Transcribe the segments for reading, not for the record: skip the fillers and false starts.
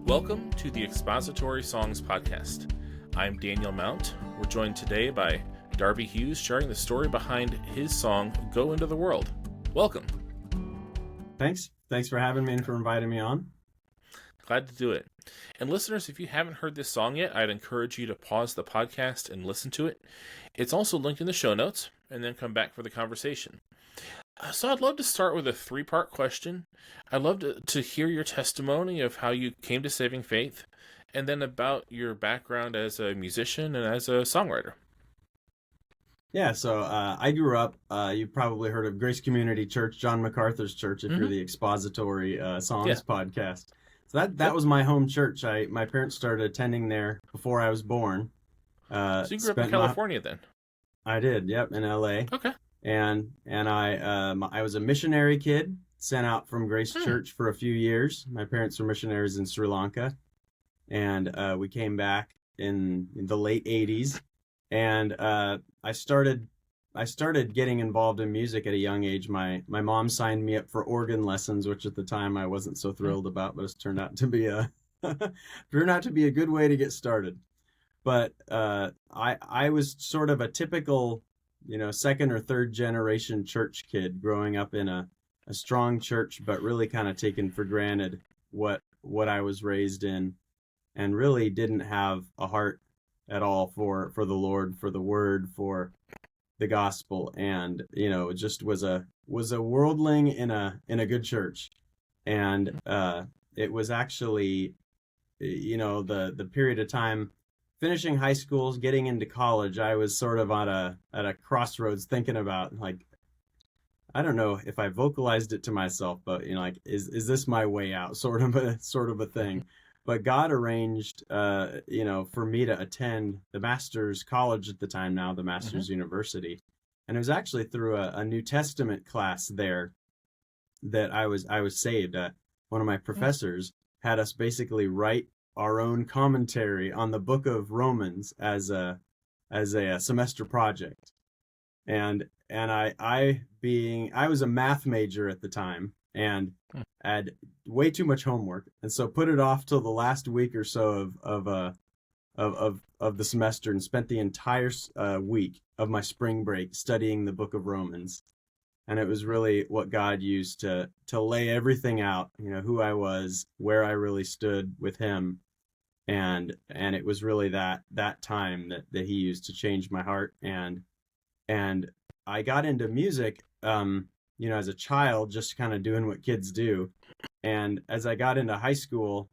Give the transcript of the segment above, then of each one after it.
Welcome to the Expository Songs Podcast. I'm Daniel Mount. We're joined today by Darby Hughes, sharing the story behind his song, Go Into the World. Welcome. Thanks for having me and for inviting me on. Glad to do it. And listeners, if you haven't heard this song yet, I'd encourage you to pause the podcast and listen to it. It's also linked in the show notes, and then come back for the conversation. So I'd love to start with a three-part question. I'd love to hear your testimony of how you came to saving faith, and then about your background as a musician and as a songwriter. Yeah, so I grew up, you've probably heard of Grace Community Church, John MacArthur's church, if you're the Expository Songs podcast. So that was my home church. My parents started attending there before I was born. So you grew up in California then? I did, yep, in LA. Okay. And I was a missionary kid, sent out from Grace Church for a few years. My parents were missionaries in Sri Lanka, and we came back in the late 80s. And I started getting involved in music at a young age. My mom signed me up for organ lessons, which at the time I wasn't so thrilled about, but it's turned out to be a good way to get started. But I was sort of a typical, second or third generation church kid growing up in a strong church, but really kind of taken for granted what I was raised in, and really didn't have a heart at all for the Lord, for the Word, for the gospel, and it just was a worldling in a good church. And it was actually the period of time finishing high school, getting into college, I was sort of at a crossroads, thinking about, like, I don't know if I vocalized it to myself, but is this my way out, sort of a thing. But God arranged for me to attend the master's college at the time, now the master's university. And it was actually through a New Testament class there that I was saved. One of my professors had us basically write our own commentary on the book of Romans as a semester project. And I was a math major at the time and had way too much homework, and so put it off till the last week or so of the semester, and spent the entire week of my spring break studying the book of Romans. And it was really what God used to lay everything out, who I was, where I really stood with him. And it was really that time that he used to change my heart. And I got into music, as a child, just kind of doing what kids do. And as I got into high school,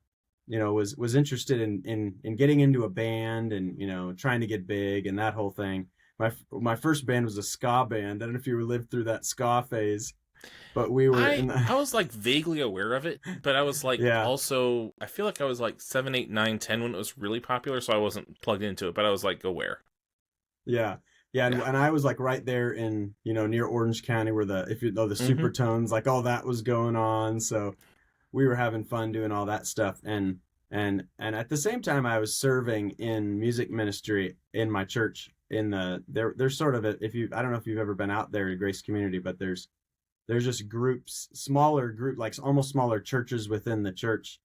was interested in getting into a band and, trying to get big and that whole thing. My first band was a ska band. I don't know if you lived through that ska phase. But we were I was like vaguely aware of it, but I was like also, I feel like I was like 7, 8, 9, 10 when it was really popular, so I wasn't plugged into it, but I was like aware. Yeah. And I was like right there in, near Orange County where the Supertones, like all that was going on. So we were having fun doing all that stuff. And at the same time, I was serving in music ministry in my church. There's sort of I don't know if you've ever been out there at Grace Community, but there's just groups, smaller group, like almost smaller churches within the church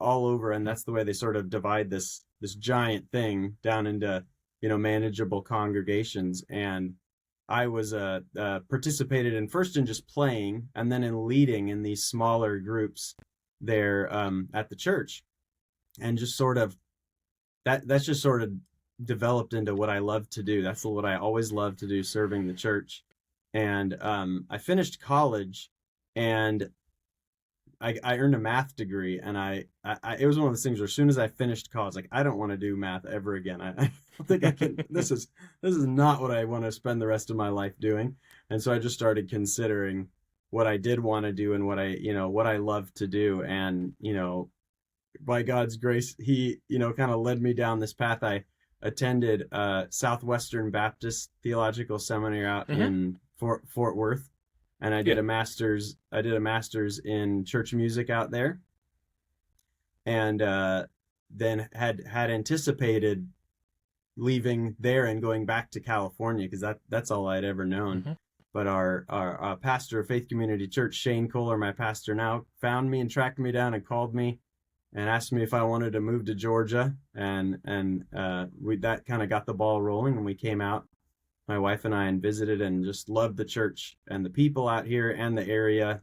all over. And that's the way they sort of divide this giant thing down into, manageable congregations. And I was participated in first in just playing, and then in leading in these smaller groups there at the church. And just sort of, that's just sort of developed into what I love to do. That's what I always loved to do, serving the church. And I finished college, and I earned a math degree. And it was one of those things where as soon as I finished college, like, I don't want to do math ever again. I don't think I can. This is not what I want to spend the rest of my life doing. And so I just started considering what I did want to do and what I love to do. And by God's grace, he kind of led me down this path. I attended Southwestern Baptist Theological Seminary out in Fort Worth, and I did a master's in church music out there, and then had anticipated leaving there and going back to California, because that's all I'd ever known. But our pastor of Faith Community Church, Shane Kohler, my pastor now, found me and tracked me down and called me and asked me if I wanted to move to Georgia, and we that kind of got the ball rolling, and we came out, my wife and I, and visited, and just loved the church and the people out here and the area,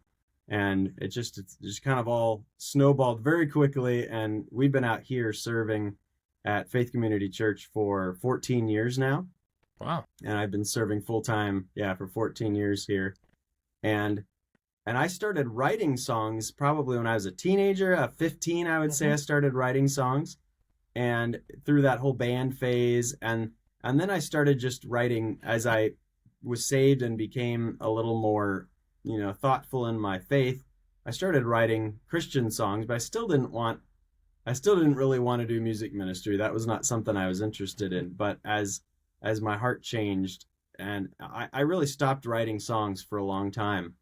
and it's just kind of all snowballed very quickly, and we've been out here serving at Faith Community Church for 14 years now. Wow. And I've been serving full time, yeah, for 14 years here. And and I started writing songs probably when I was a teenager, 15, I would say I started writing songs. And through that whole band phase, and then I started just writing as I was saved and became a little more, thoughtful in my faith. I started writing Christian songs, but I still didn't really want to do music ministry. That was not something I was interested in. But as my heart changed, and I really stopped writing songs for a long time,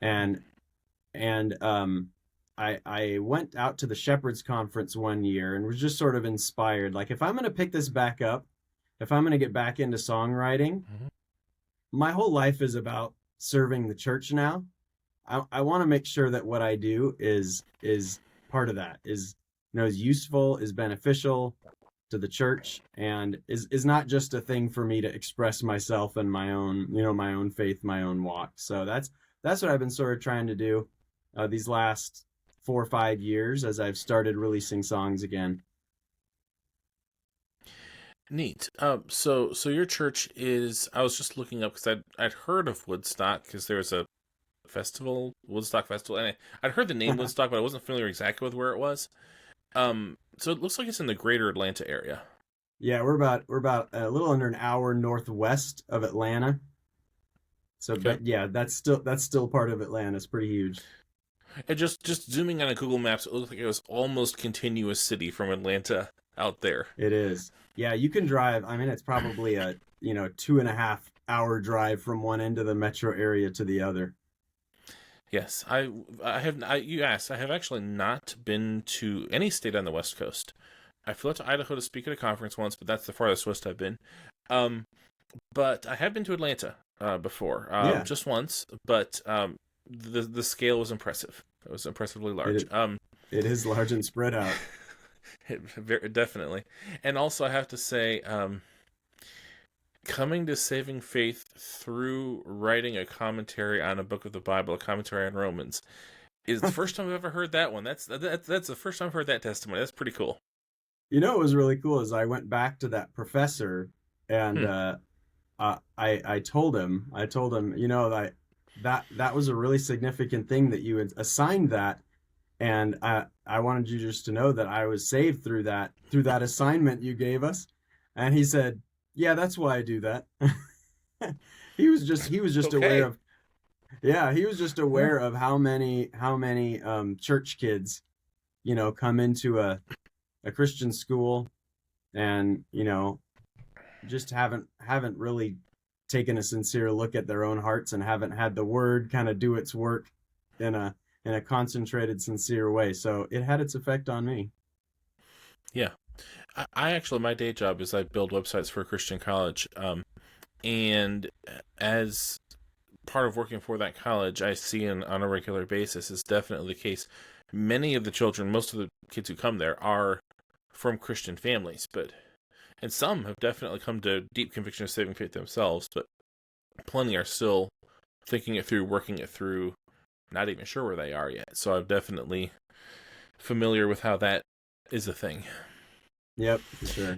and I went out to the Shepherds Conference one year and was just sort of inspired. Like, if I'm going to pick this back up, if I'm going to get back into songwriting, my whole life is about serving the church now. I want to make sure that what I do is part of that, is useful, is beneficial to the church, and is not just a thing for me to express myself and my own faith, my own walk. So that's what I've been sort of trying to do these last 4 or 5 years as I've started releasing songs again. Neat. So your church is, I was just looking up because I'd heard of Woodstock because there's a festival, Woodstock Festival, and I'd heard the name Woodstock, but I wasn't familiar exactly with where it was. So it looks like it's in the greater Atlanta area. Yeah, we're about a little under an hour northwest of Atlanta. So, Okay. but yeah, that's still part of Atlanta. It's pretty huge. And just zooming on a Google Maps, it looked like it was almost continuous city from Atlanta out there. It is. Yeah, you can drive. I mean, it's probably a 2.5 hour drive from one end of the metro area to the other. Yes, you asked. I have actually not been to any state on the West Coast. I flew out to Idaho to speak at a conference once, but that's the farthest west I've been. But I have been to Atlanta before, Yeah. just once. But the scale was impressive. It was impressively large. It is large and spread out. Definitely. And also, I have to say, coming to saving faith through writing a commentary on a book of the Bible, a commentary on Romans, is the first time I've ever heard that one. That's the first time I've heard that testimony. That's pretty cool. What was really cool is I went back to that professor, and I told him, that was a really significant thing that you had assigned that, and I wanted you just to know that I was saved through that assignment you gave us. And he said, yeah, that's why I do that. He was just Okay. aware of, yeah, he was just aware of how many church kids, come into a Christian school, and just haven't really taken a sincere look at their own hearts, and haven't had the word kind of do its work in a concentrated, sincere way. So it had its effect on me. Yeah. I actually, my day job is I build websites for a Christian college. And as part of working for that college, I see on a regular basis is definitely the case. Many of the children, most of the kids who come there are from Christian families, and some have definitely come to deep conviction of saving faith themselves, but plenty are still thinking it through, working it through, not even sure where they are yet. So I'm definitely familiar with how that is a thing. Yep, for sure.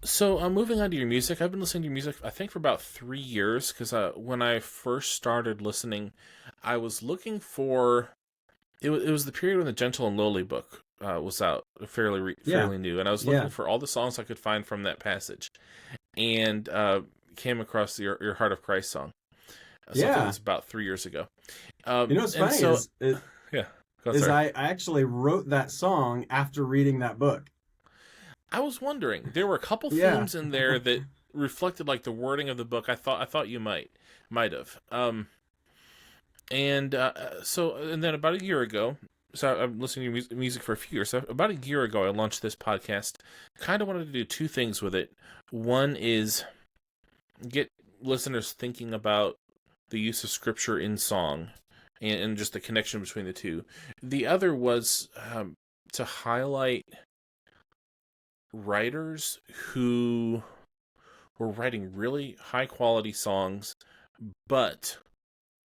So moving on to your music, I've been listening to your music, I think, for about 3 years, because when I first started listening, I was looking for... It was the period when the Gentle and Lowly book was out, fairly new, and I was looking for all the songs I could find from that passage, and came across your Heart of Christ song. So I think it was about 3 years ago. What's funny is I actually wrote that song after reading that book. I was wondering, there were a couple themes in there that reflected like the wording of the book. I thought you might have. And then about a year ago, so I'm listening to music for a few years. So about a year ago, I launched this podcast. Kind of wanted to do two things with it. One is get listeners thinking about the use of scripture in song, and just the connection between the two. The other was to highlight writers who were writing really high quality songs, but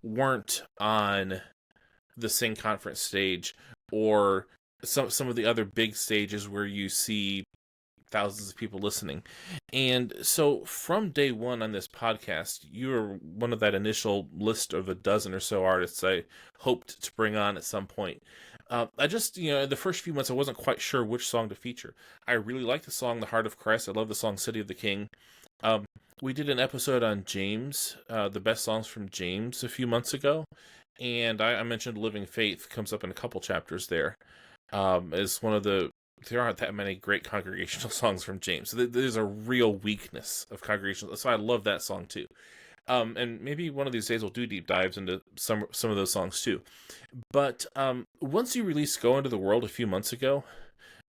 weren't on the Sing Conference stage or some of the other big stages where you see thousands of people listening. And so from day one on this podcast, you were one of that initial list of a dozen or so artists I hoped to bring on at some point. I just, the first few months, I wasn't quite sure which song to feature. I really like the song The Heart of Christ. I love the song City of the King. Um, we did an episode on James, the best songs from James, a few months ago. And I mentioned Living Faith comes up in a couple chapters there as one of there aren't that many great congregational songs from James. So there's a real weakness of congregational. So I love that song too. And maybe one of these days we'll do deep dives into some of those songs too. But once you released Go Into the World a few months ago,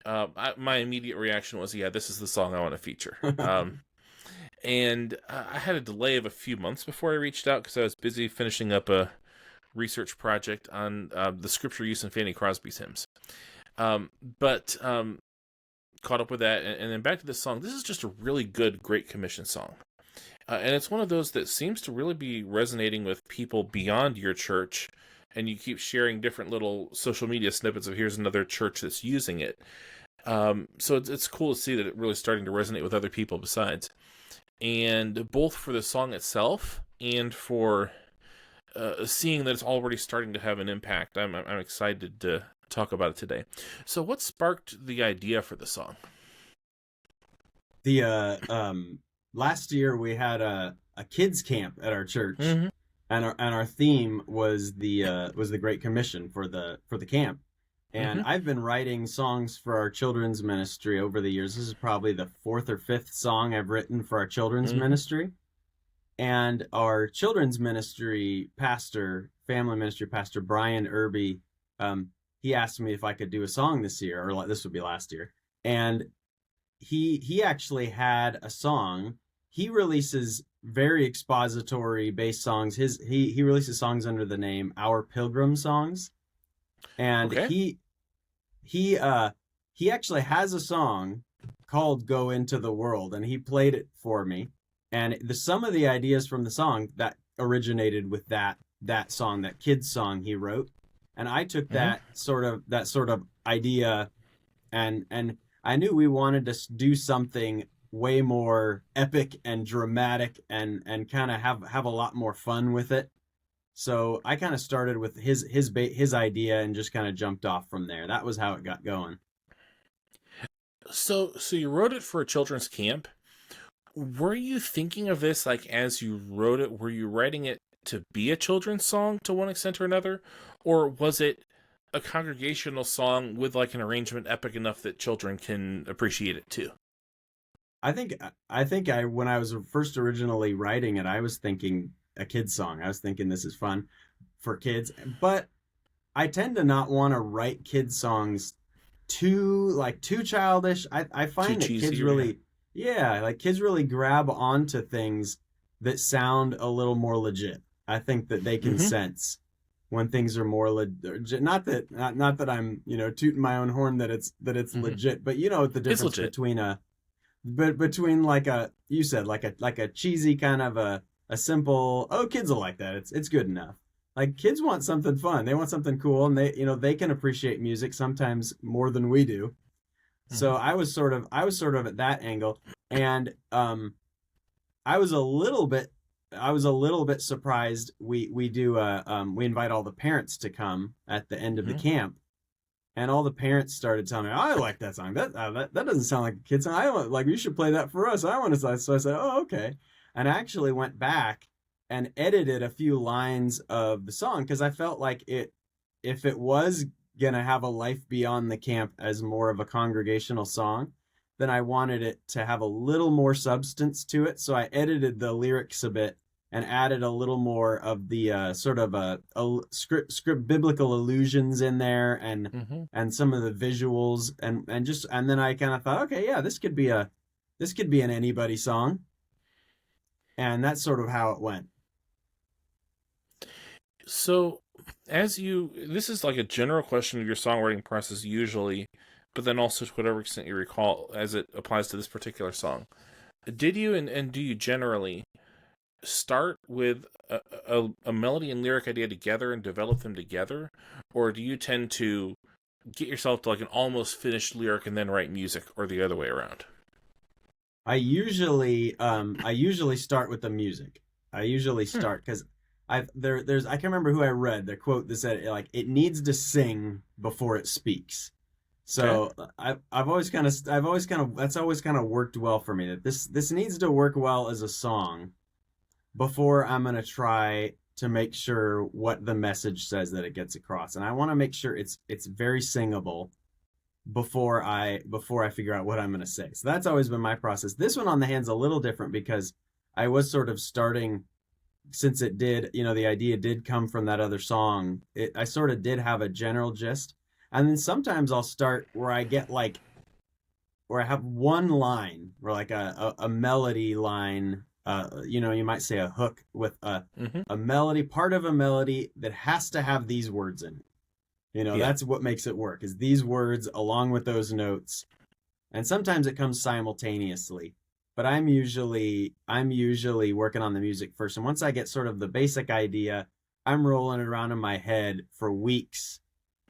my immediate reaction was, yeah, this is the song I want to feature. And I had a delay of a few months before I reached out because I was busy finishing up a research project on the scripture use in Fanny Crosby's hymns. But caught up with that, and then back to this song. This is just a really good Great Commission song. And it's one of those that seems to really be resonating with people beyond your church, and you keep sharing different little social media snippets of here's another church that's using it. So it's cool to see that it really starting to resonate with other people besides. And both for the song itself and for seeing that it's already starting to have an impact, I'm excited to talk about it today. So what sparked the idea for the song? The last year we had a kids camp at our church, Mm-hmm. and our theme was the Great Commission for the camp. And I've been writing songs for our children's ministry over the years. This is probably the fourth or fifth song I've written for our children's ministry. And our children's ministry pastor, family ministry pastor, Brian Irby, he asked me if I could do a song this year, or this would be last year. And he actually had a song. He releases very expository based songs. He releases songs under the name Our Pilgrim Songs. And Okay. he actually has a song called Go Into the World, and he played it for me. And some of the ideas from the song that originated with that song, that kids song he wrote. And I took that sort of idea, and I knew we wanted to do something way more epic and dramatic and kind of have a lot more fun with it. So I kind of started with his idea and just kind of jumped off from there. That was how it got going. So you wrote it for a children's camp. Were you thinking of this like as you wrote it? Were you writing it to be a children's song to one extent or another, or was it a congregational song with like an arrangement epic enough that children can appreciate it too? I think when I was first originally writing it, I was thinking a kid's song. I was thinking this is fun for kids, but I tend to not want to write kids songs too childish. I find that kids really, kids really grab onto things that sound a little more legit. I think that they can sense when things are more legit. Not that I'm tooting my own horn that it's legit, but the difference between like you said like a cheesy kind of a simple, oh, kids will like that. It's good enough. Like kids want something fun. They want something cool, and they can appreciate music sometimes more than we do. So I was sort of at that angle, and I was a little bit surprised. We invite all the parents to come at the end of the camp, and all the parents started telling me, oh, I like that song. That doesn't sound like a kid song. I want, like, you should play that for us. I want to. So I said, oh, okay. And I actually went back and edited a few lines of the song because I felt like if it was gonna have a life beyond the camp as more of a congregational song, then I wanted it to have a little more substance to it. So I edited the lyrics a bit and added a little more of the sort of a script biblical allusions in there, and some of the visuals, and then I kind of thought, okay, yeah, this could be an anybody song, and that's sort of how it went. So This is like a general question of your songwriting process usually, but then also to whatever extent you recall as it applies to this particular song. Did you and do you generally start with a melody and lyric idea together and develop them together, or do you tend to get yourself to like an almost finished lyric and then write music, or the other way around? I usually start with the music. I usually Hmm. start because there's I can't remember who I read the quote that said like it needs to sing before it speaks. Okay. So I've always kind of that's always kind of worked well for me, that this needs to work well as a song before I'm gonna try to make sure what the message says that it gets across, and I want to make sure it's very singable before I figure out what I'm going to say. So that's always been my process. This one on the hand's a little different because I was sort of starting, since it did, the idea did come from that other song. I sort of did have a general gist, and then sometimes I'll start where I get like where I have one line or like a melody line. You might say a hook with Mm-hmm. a melody, part of a melody that has to have these words in it. Yeah. That's what makes it work, is these words along with those notes. And sometimes it comes simultaneously. But I'm usually working on the music first. And once I get sort of the basic idea, I'm rolling it around in my head for weeks.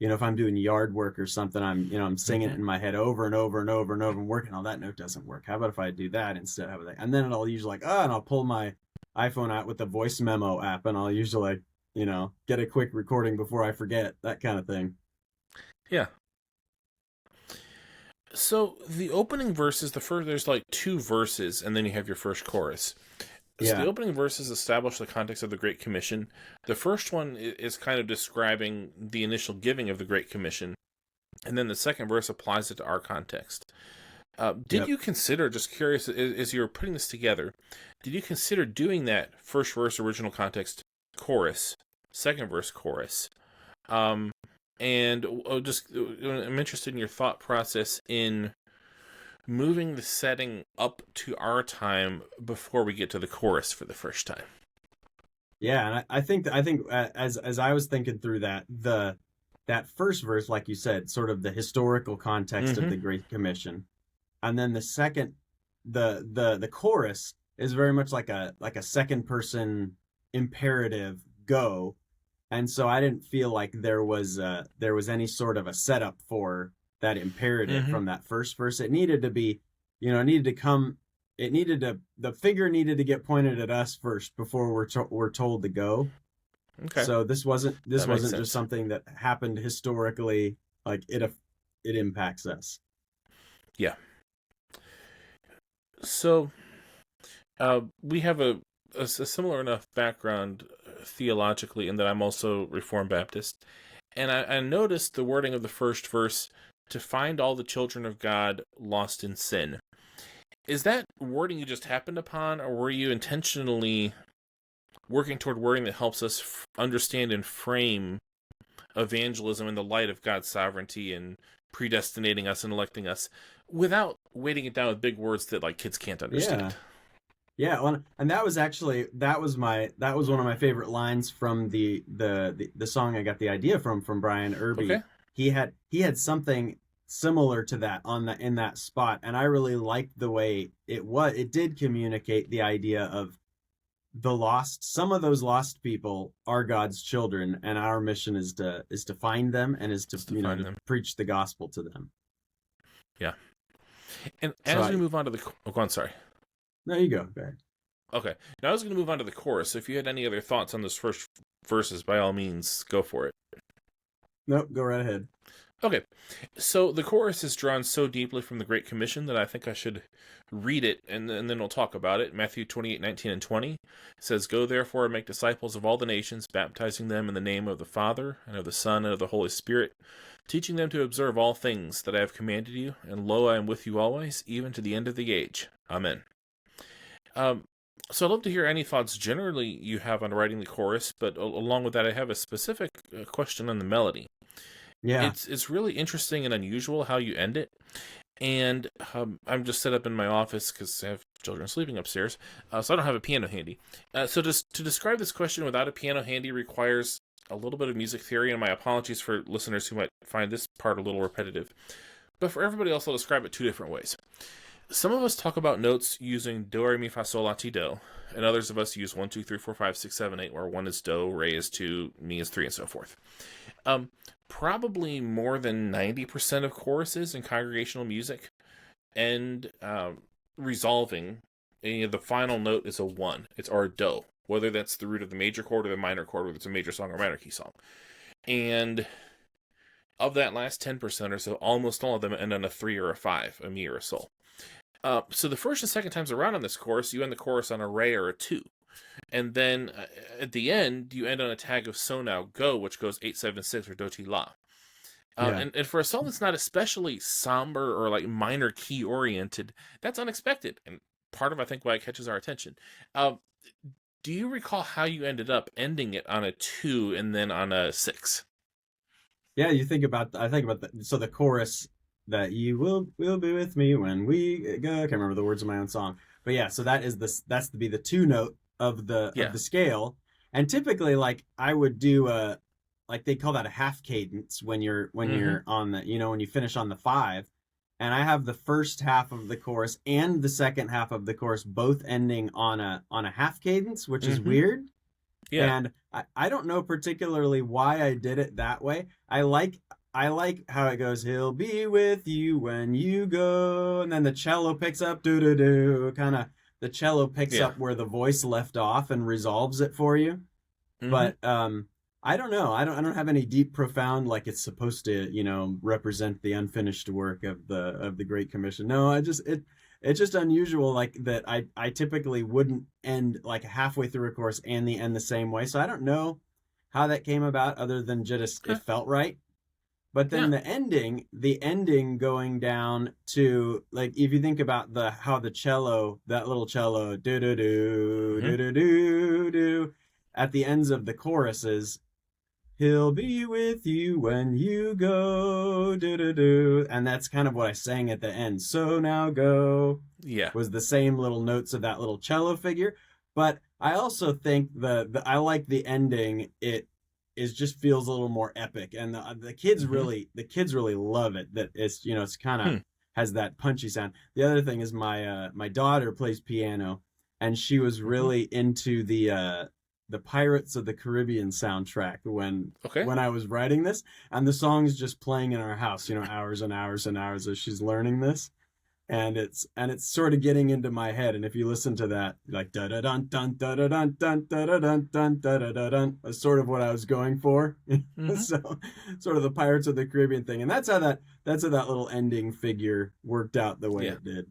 If I'm doing yard work or something, I'm singing Mm-hmm. it in my head over and over and over and over and working. Oh, that note doesn't work. How about if I do that instead? How about that? And then it'll usually like, and I'll pull my iPhone out with the voice memo app, and I'll usually like, get a quick recording before I forget, that kind of thing. Yeah. So the opening verses, the first, there's like two verses, and then you have your first chorus. So the Yeah. opening verses establish the context of the Great Commission. The first one is kind of describing the initial giving of the Great Commission, and then the second verse applies it to our context. Did Yep. you consider, just curious, as you were putting this together, did you consider doing that first verse original context chorus, second verse chorus? Um, and I'm interested in your thought process in moving the setting up to our time before we get to the chorus for the first time. Yeah, and I think as I was thinking through that first verse, like you said, sort of the historical context of Mm-hmm. the Great Commission, and then the second, the chorus is very much like a second person imperative go, and so I didn't feel like there was any sort of a setup for that imperative Mm-hmm. from that first verse. It needed to be, it needed to come, the finger needed to get pointed at us first before we're told to go. Okay, So this that makes wasn't just sense. something that happened historically. Like it impacts us. Yeah. So we have a similar enough background theologically in that I'm also Reformed Baptist. And I noticed the wording of the first verse to find all the children of God lost in sin. Is that wording you just happened upon, or were you intentionally working toward wording that helps us understand and frame evangelism in the light of God's sovereignty and predestinating us and electing us without weighting it down with big words that like kids can't Yeah. understand? Yeah, well, and that was one of my favorite lines from the song I got the idea from Brian Irby. Okay. He had something similar to that on the in that spot, and I really liked the way it did communicate the idea of the lost. Some of those lost people are God's children, and our mission is to find them, and is to Just to find to them. preach the gospel to them. Yeah. And So as we I move on to the oh, go on, sorry. There you go. Go ahead. Okay. Now I was going to move on to the chorus. So if you had any other thoughts on those first verses, by all means, go for it. Nope, go right ahead. Okay. So the chorus is drawn so deeply from the Great Commission that I think I should read it, and then we'll talk about it. Matthew 28:19 and 20 says, "Go therefore and make disciples of all the nations, baptizing them in the name of the Father, and of the Son, and of the Holy Spirit, teaching them to observe all things that I have commanded you. And lo, I am with you always, even to the end of the age. Amen." Um, so I'd love to hear any thoughts generally you have on writing the chorus, but along with that, I have a specific question on the melody. Yeah. It's really interesting and unusual how you end it. And I'm just set up in my office because I have children sleeping upstairs, so I don't have a piano handy. So just to describe this question without a piano handy requires a little bit of music theory, and my apologies for listeners who might find this part a little repetitive. But for everybody else, I'll describe it two different ways. Some of us talk about notes using do, re, mi, fa, sol, la, ti, do, and others of us use 1, 2, 3, 4, 5, 6, 7, 8, where 1 is do, re is 2, mi is 3, and so forth. Probably more than 90% of choruses in congregational music end resolving, the final note is a 1. It's or a do, whether that's the root of the major chord or the minor chord, whether it's a major song or minor key song. And of that last 10% or so, almost all of them end on a 3 or a 5, a mi or a sol. So the first and second times around on this chorus, you end the chorus on a re or a 2. And then at the end, you end on a tag of so now go, which goes 8, 7, 6 or do, ti, la. And for a song that's not especially somber or like minor key oriented, that's unexpected. And part of, I think, why it catches our attention. Do you recall how you ended up ending it on a 2 and then on a 6? Yeah, I think about the chorus that you will be with me when we go. I can't remember the words of my own song, but yeah, so that's to be the 2 note of the scale. And typically, like, I would do like they call that a half cadence when you're on the, when you finish on the 5. And I have the first half of the chorus and the second half of the chorus both ending on a half cadence, which is weird. Yeah. And I don't know particularly why I did it that way. I like how it goes, he'll be with you when you go, and then the cello picks up, do-do-do, kind of, the cello picks up where the voice left off and resolves it for you. But I don't know. I don't have any deep, profound, like it's supposed to, represent the unfinished work of the Great Commission. No, it's just unusual, like that I typically wouldn't end like halfway through a course and end the same way. So I don't know how that came about, other than just it felt right. But then the ending going down to, like, if you think about how the cello, that little cello, do do do do do do do, at the ends of the choruses, he'll be with you when you go, do do do, and that's kind of what I sang at the end. So now go. Yeah, was the same little notes of that little cello figure. But I also think I like the ending. It just feels a little more epic, and the kids really love it. That it's it's kind of has that punchy sound. The other thing is my daughter plays piano, and she was really into the Pirates of the Caribbean soundtrack when I was writing this, and the song's just playing in our house, hours and hours and hours as she's learning this. And it's sort of getting into my head. And if you listen to that, like da da dun dun da da dun dun da da dun dun da da da dun, that's sort of what I was going for. So, sort of the Pirates of the Caribbean thing, and that's how that little ending figure worked out the way it did.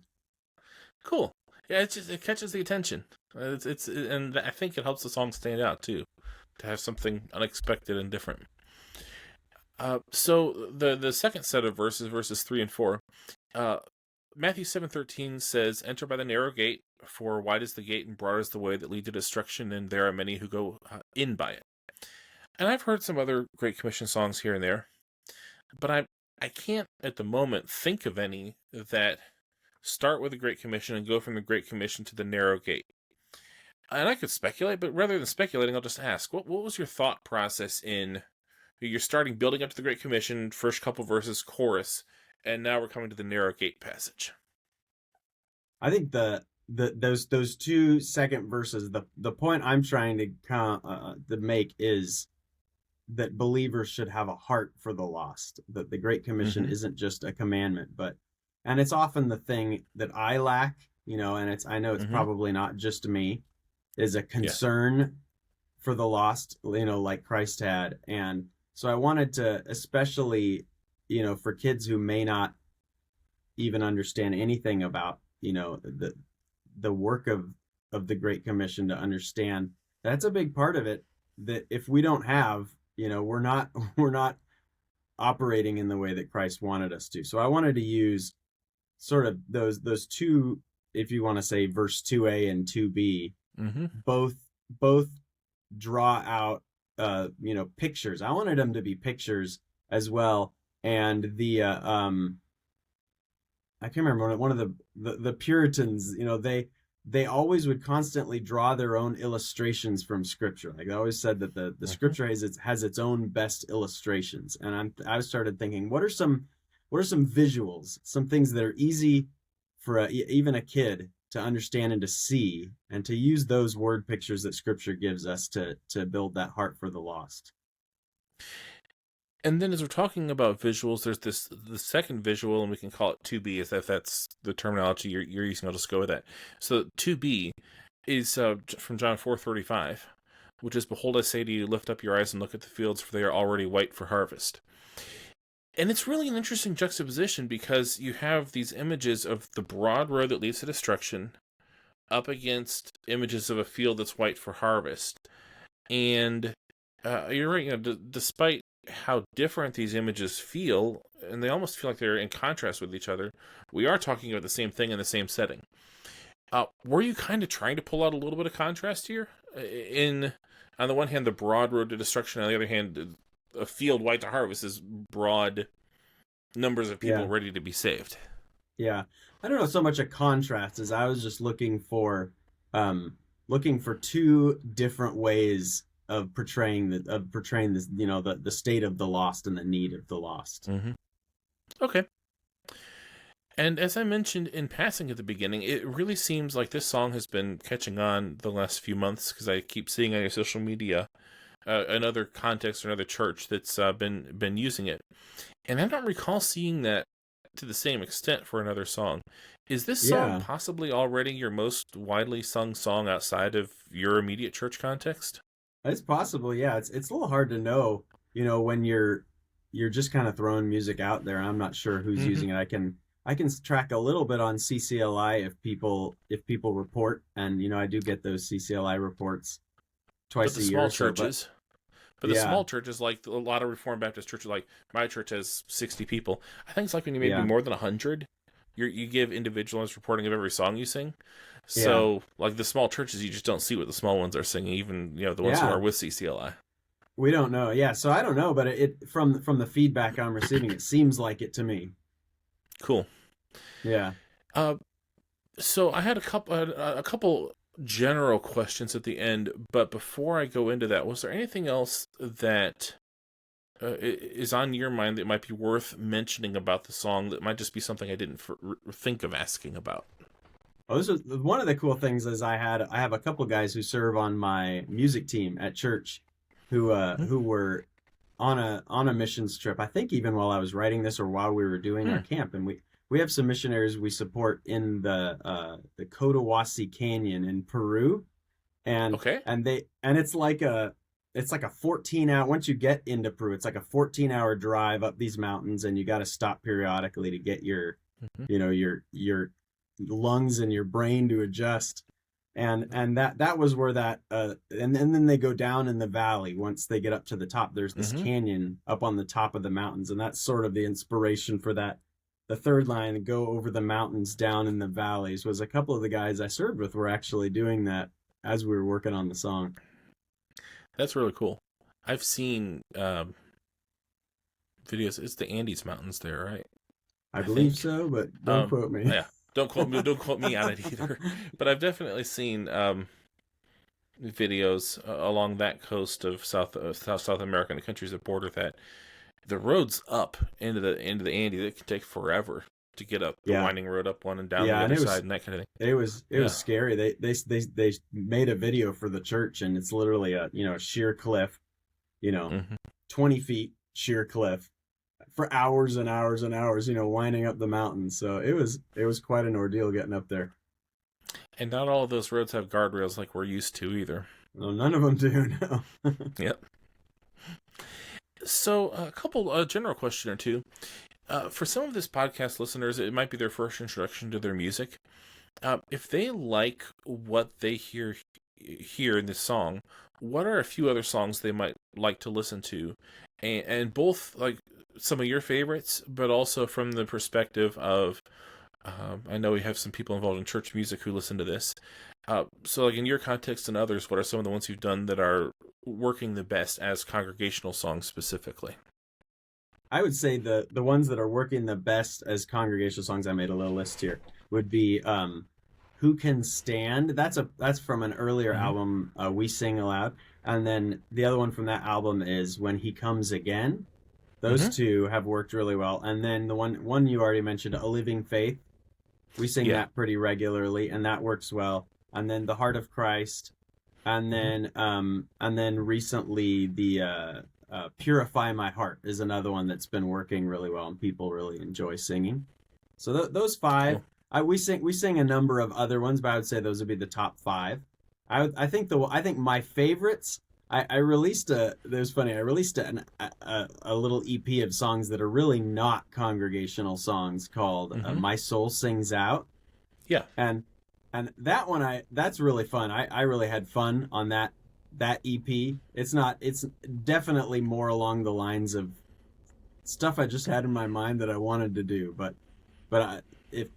Cool. Yeah, it catches the attention. And I think it helps the song stand out too, to have something unexpected and different. So the second set of verses 3 and 4. Matthew 7:13 says, "Enter by the narrow gate, for wide is the gate and broad is the way that lead to destruction, and there are many who go in by it." And I've heard some other Great Commission songs here and there, but I can't at the moment think of any that start with the Great Commission and go from the Great Commission to the narrow gate. And I could speculate, but rather than speculating, I'll just ask, what was your thought process in you're starting building up to the Great Commission, first couple verses, chorus, and now we're coming to the narrow gate passage? I think those 2 second verses, the point I'm trying to make is that believers should have a heart for the lost. That the Great Commission isn't just a commandment, and it's often the thing that I lack, and I know it's probably not just me, is a concern for the lost, like Christ had. And so I wanted to, especially, for kids who may not even understand anything about, the work of the Great Commission, to understand that's a big part of it, that if we don't have, we're not operating in the way that Christ wanted us to. So I wanted to use sort of those 2, if you want to say verse 2a and 2b, both draw out pictures. I wanted them to be pictures as well. And I can't remember, one of the Puritans, they always would constantly draw their own illustrations from scripture. Like, they always said that the Hmm. scripture has its own best illustrations. And I started thinking, what are some visuals, some things that are easy for even a kid to understand and to see, and to use those word pictures that scripture gives us to build that heart for the lost. And then as we're talking about visuals, there's the second visual, and we can call it 2B, if that's the terminology you're using. I'll just go with that. So 2B is from John 4:35, which is, "Behold, I say to you, lift up your eyes and look at the fields, for they are already white for harvest." And it's really an interesting juxtaposition, because you have these images of the broad road that leads to destruction up against images of a field that's white for harvest. And you're right, despite how different these images feel, and they almost feel like they're in contrast with each other, we are talking about the same thing in the same setting. Were you kind of trying to pull out a little bit of contrast here? In, on the one hand, the broad road to destruction; on the other hand, a field white to harvest is broad numbers of people Yeah. ready to be saved. Yeah. I don't know so much a contrast as I was just um looking for two different ways of portraying this, the state of the lost and the need of the lost. Mm-hmm. Okay. And as I mentioned in passing at the beginning, it really seems like this song has been catching on the last few months, because I keep seeing on your social media another context or another church that's been using it, and I don't recall seeing that to the same extent for another song. Is this song Yeah. possibly already your most widely sung song outside of your immediate church context? It's possible. Yeah. It's a little hard to know, when you're just kind of throwing music out there. I'm not sure who's Mm-hmm. using it. I can track a little bit on CCLI if people report, and I do get those CCLI reports But twice the a year small or so. But churches, but the yeah, small churches, like a lot of Reformed Baptist churches, like my church has 60 people. I think it's like when you maybe yeah, more than 100, you give individualized reporting of every song you sing. yeah, So, like the small churches, you just don't see what the small ones are singing, even the ones who yeah. are with CCLI. We don't know. Yeah, so I don't know, but from the feedback I'm receiving, it seems like it to me. Cool. Yeah. Uh, so I had a couple general questions at the end, but before I go into that, was there anything else that is on your mind that might be worth mentioning about the song, that might just be something I didn't think of asking about? Oh, this is one of the cool things is I have a couple guys who serve on my music team at church who were on a missions trip. I think even while I was writing this or while we were doing our Hmm. camp, and we have some missionaries we support in the Cotahuasi Canyon in Peru, and Okay. it's like a 14-hour, once you get into Peru, it's like a 14-hour drive up these mountains, and you got to stop periodically to get your Hmm. you know your lungs and your brain to adjust. And that was where that and then they go down in the valley. Once they get up to the top, there's this Hmm. canyon up on the top of the mountains, and that's sort of the inspiration for that. The third line, go over the mountains down in the valleys, was a couple of the guys I served with were actually doing that as we were working on the song. That's really cool. I've seen videos. It's the Andes Mountains there, right? I I believe think. so, but don't quote me. Yeah. Don't quote me on it either. But I've definitely seen videos along that coast of South America and the countries that border that. The roads up into the Andes, it can take forever to get up the Yeah, winding road up one and down the yeah, and other it side was and that kind of thing. it was it Yeah. was scary. They made a video for the church, and it's literally a sheer cliff, you know, Hmm. 20 feet sheer cliff for hours and hours and hours, winding up the mountain. So it was quite an ordeal getting up there. And not all of those roads have guardrails like we're used to either. Well, none of them do. No. Yep. So a couple general question or two. For some of this podcast listeners, it might be their first introduction to their music. If they like what they hear in this song, what are a few other songs they might like to listen to, and both like some of your favorites, but also from the perspective of I know we have some people involved in church music who listen to this. So, like in your context and others, what are some of the ones you've done that are working the best as congregational songs specifically? I would say the ones that are working the best as congregational songs, I made a little list here, would be Who Can Stand. That's from an earlier Mm-hmm. album, We Sing Aloud. And then the other one from that album is When He Comes Again. Those Mm-hmm. two have worked really well. And then the one you already mentioned, A Living Faith, we sing Yeah. that pretty regularly, and that works well. And then The Heart of Christ, Mm-hmm. and then recently the Purify My Heart is another one that's been working really well, and people really enjoy singing. So those five, Cool. we sing a number of other ones, but I would say those would be the top five. I think my favorites. I released a. It was funny. I released a little EP of songs that are really not congregational songs called Mm-hmm. "My Soul Sings Out," Yeah. and that one that's really fun. I really had fun on that EP. It's definitely more along the lines of stuff I just had in my mind that I wanted to do, but if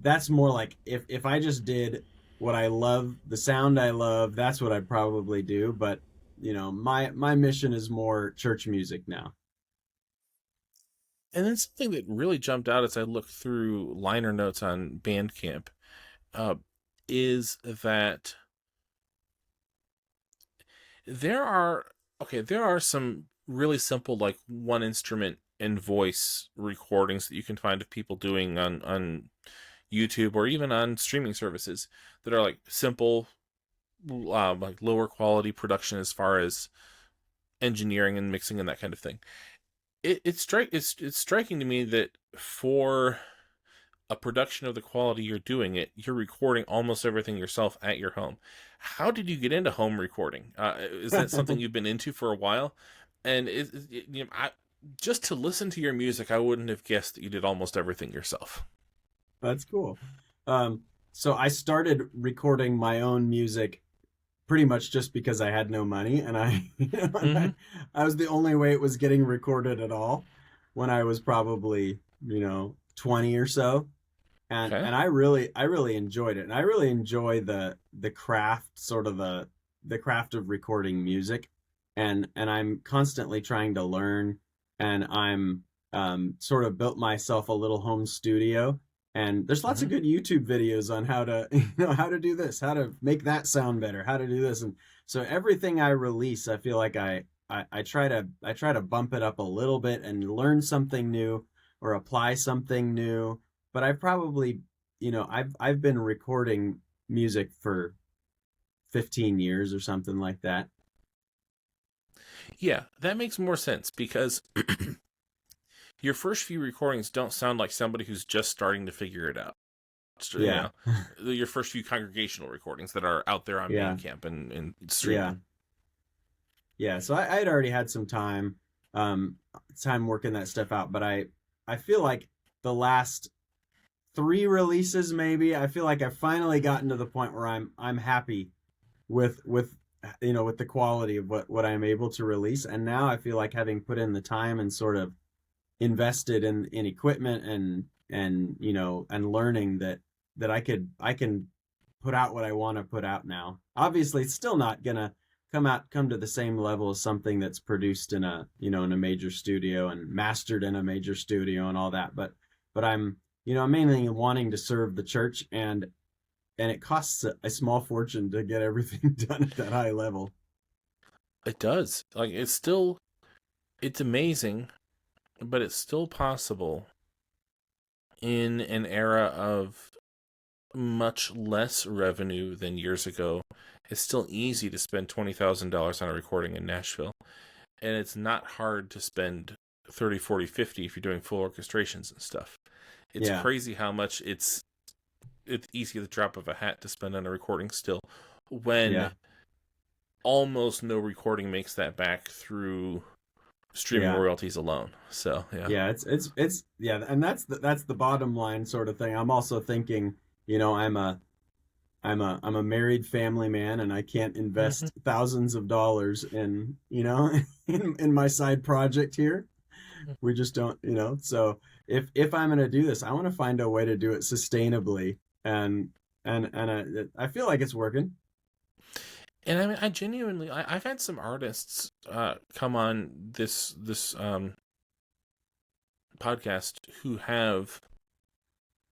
that's more like if I just did what I love, the sound I love, that's what I'd probably do. But my mission is more church music now. And then something that really jumped out as I looked through liner notes on Bandcamp uh, is that there are there are some really simple like one instrument and voice recordings that you can find of people doing on YouTube or even on streaming services that are like simple, like lower quality production as far as engineering and mixing and that kind of thing. It's striking to me that for a production of the quality you're recording almost everything yourself at your home. How did you get into home recording? Is that something you've been into for a while? And just to listen to your music, I wouldn't have guessed that you did almost everything yourself. That's cool. Um, so I started recording my own music pretty much just because I had no money, and Mm-hmm. I was the only way it was getting recorded at all when I was probably 20 or so, Okay. and I really enjoyed it, and I really enjoy the craft, sort of the craft of recording music, and I'm constantly trying to learn, and I'm sort of built myself a little home studio, and there's lots Mm-hmm. of good YouTube videos on how to how to do this, how to make that sound better, how to do this, and so everything I release, I feel like I try to bump it up a little bit and learn something new or apply something new. But I've probably, I've been recording music for 15 years or something like that. Yeah, that makes more sense because your first few recordings don't sound like somebody who's just starting to figure it out. So, Yeah. your first few congregational recordings that are out there on Yeah. Bandcamp and Yeah. streaming. Yeah. So I had already had some um, time working that stuff out, but I feel like the last three releases, maybe, I feel like I've finally gotten to the point where I'm happy with with the quality of what I'm able to release. And now I feel like, having put in the time and sort of invested in equipment and learning, that I can put out what I want to put out now. Obviously, it's still not gonna come to the same level as something that's produced in a major studio and mastered in a major studio and all that. But I'm mainly wanting to serve the church, and it costs a small fortune to get everything done at that high level. It does. Like it's amazing, but it's still possible in an era of much less revenue than years ago. It's still easy to spend $20,000 on a recording in Nashville, and it's not hard to spend 30, 40, 50 if you're doing full orchestrations and stuff. It's Yeah, crazy how much it's easy at the drop of a hat to spend on a recording still when yeah, almost no recording makes that back through streaming yeah, royalties alone. So, yeah. yeah. It's yeah, and that's the bottom line sort of thing. I'm also thinking, I'm a married family man, and I can't Mm-hmm. invest thousands of dollars in in my side project here. We just don't, So if I'm gonna do this, I want to find a way to do it sustainably, and I feel like it's working. And I mean, I genuinely, I've had some artists come on this podcast who have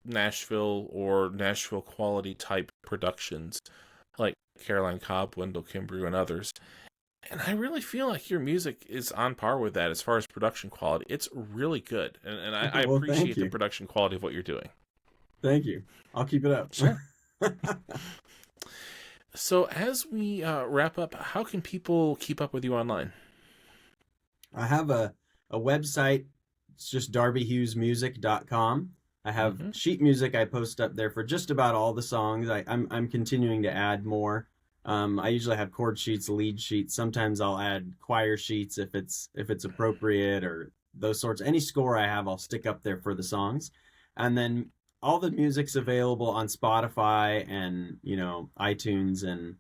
Nashville or Nashville quality type productions like Caroline Cobb, Wendell Kimbrough, and others. And I really feel like your music is on par with that as far as production quality. It's really good. And I Well, appreciate thank the you. production quality of what you're doing. Thank you. I'll keep it up. Sure. So as we wrap up, how can people keep up with you online? I have a website. It's just darbyhughesmusic.com. I have sheet music I post up there for just about all the songs. I'm continuing to add more. I usually have chord sheets, lead sheets. Sometimes I'll add choir sheets if it's appropriate, or those sorts. Any score I have, I'll stick up there for the songs. And then all the music's available on Spotify and, iTunes and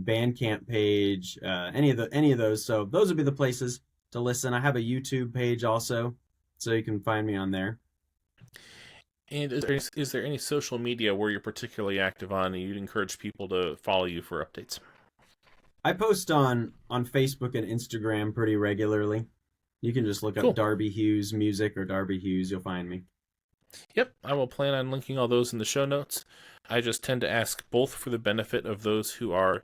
Bandcamp page, any of those. So those would be the places to listen. I have a YouTube page also, so you can find me on there. And is there any social media where you're particularly active on and you'd encourage people to follow you for updates? I post on Facebook and Instagram pretty regularly. You can just look up Darby Hughes Music or Darby Hughes. You'll find me. Yep, I will plan on linking all those in the show notes. I just tend to ask both for the benefit of those who are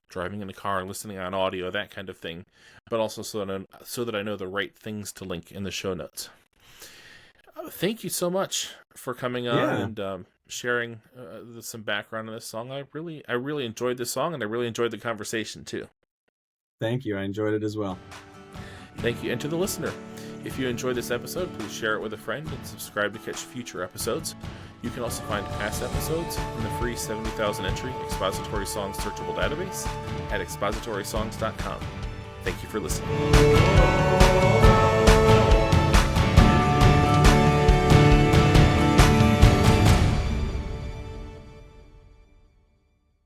driving in a car, listening on audio, that kind of thing, but also so that I know the right things to link in the show notes. Thank you so much for coming on and sharing some background on this song. I really enjoyed this song, and I really enjoyed the conversation too. Thank you. I enjoyed it as well. Thank you. And to the listener, if you enjoyed this episode, please share it with a friend and subscribe to catch future episodes. You can also find past episodes in the free 70,000 entry Expository Songs searchable database at expositorysongs.com. Thank you for listening.